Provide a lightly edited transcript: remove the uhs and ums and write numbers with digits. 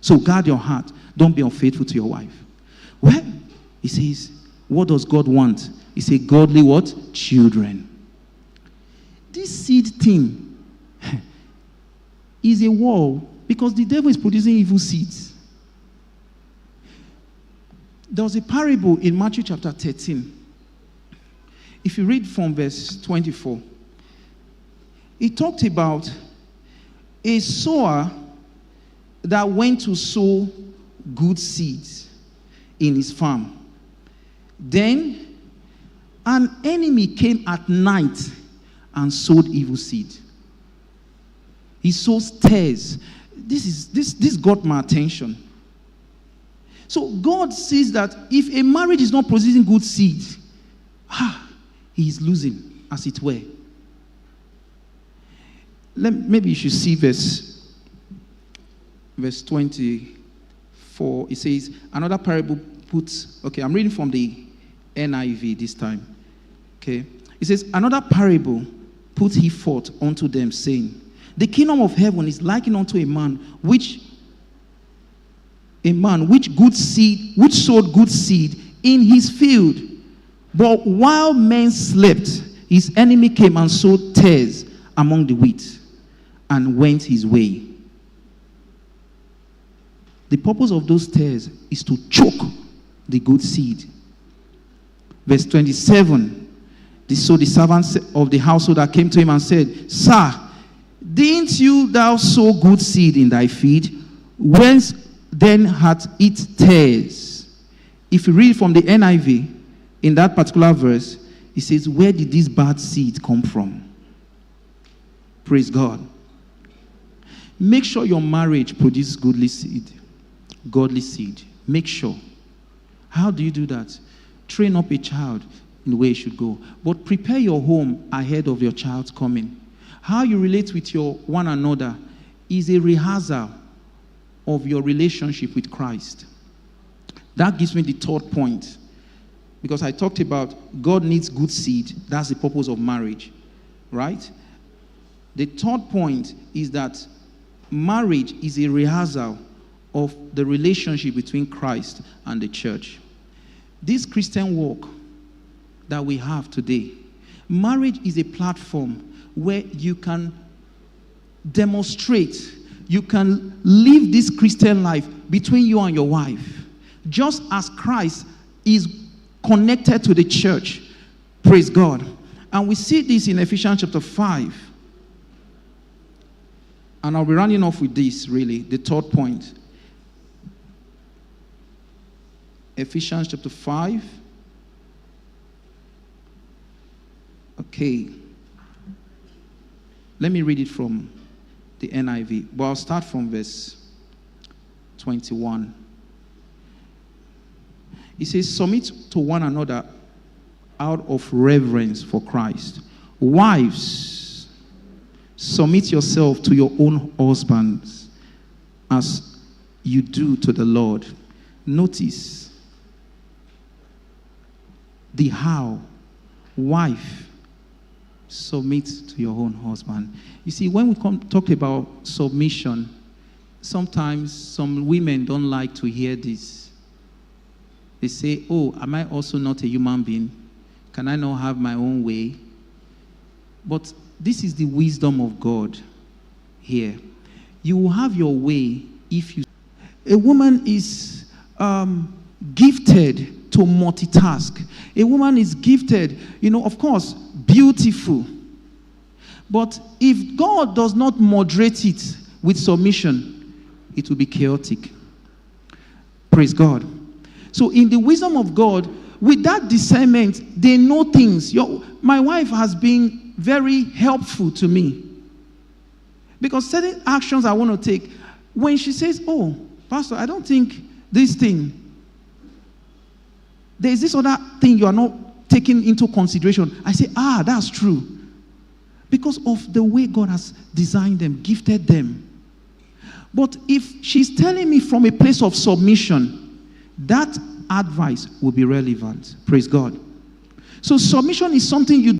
So guard your heart. Don't be unfaithful to your wife. Well, he says, what does God want? He says, godly what? Children. This seed thing is a war because the devil is producing evil seeds. There was a parable in Matthew chapter 13. If you read from verse 24, it talked about a sower that went to sow good seeds in his farm. Then an enemy came at night and sowed evil seed. He sows tares. This got my attention. So God says that if a marriage is not producing good seed, he is losing, as it were. Maybe you should see verse 24. It says, another parable puts, okay, I'm reading from the NIV this time. Okay. It says, another parable put he forth unto them, saying, the kingdom of heaven is likened unto a man which sowed good seed in his field. But while men slept, his enemy came and sowed tares among the wheat and went his way. The purpose of those tares is to choke the good seed. Verse 27, so the servants of the household that came to him and said, Sir, didn't you thou sow good seed in thy field? Whence then hath it tares? If you read from the NIV, in that particular verse, it says, where did this bad seed come from? Praise God. Make sure your marriage produces godly seed. Make sure. How do you do that? Train up a child in the way it should go. But prepare your home ahead of your child's coming. How you relate with your one another is a rehearsal of your relationship with Christ. That gives me the third point. Because I talked about God needs good seed. That's the purpose of marriage. Right? The third point is that marriage is a rehearsal of the relationship between Christ and the church. This Christian walk that we have today, marriage is a platform where you can demonstrate, you can live this Christian life between you and your wife. Just as Christ is connected to the church. Praise God. And we see this in Ephesians chapter 5. And I'll be running off with this, really, the third point. Ephesians chapter 5. Okay. Let me read it from the NIV. But I'll start from verse 21. It says, submit to one another out of reverence for Christ. Wives, submit yourself to your own husbands as you do to the Lord. Notice the how. Wife, submit to your own husband. You see, when we talk about submission, sometimes some women don't like to hear this. They say, oh, am I also not a human being? Can I not have my own way? But this is the wisdom of God here. You will have your way if you... A woman is gifted to multitask. A woman is gifted, of course, beautiful. But if God does not moderate it with submission, it will be chaotic. Praise God. So in the wisdom of God, with that discernment, they know things. My wife has been very helpful to me. Because certain actions I want to take, when she says, oh, Pastor, I don't think this thing, there's this other thing you are not taking into consideration. I say, that's true. Because of the way God has designed them, gifted them. But if she's telling me from a place of submission, that advice will be relevant. Praise God. So submission is something you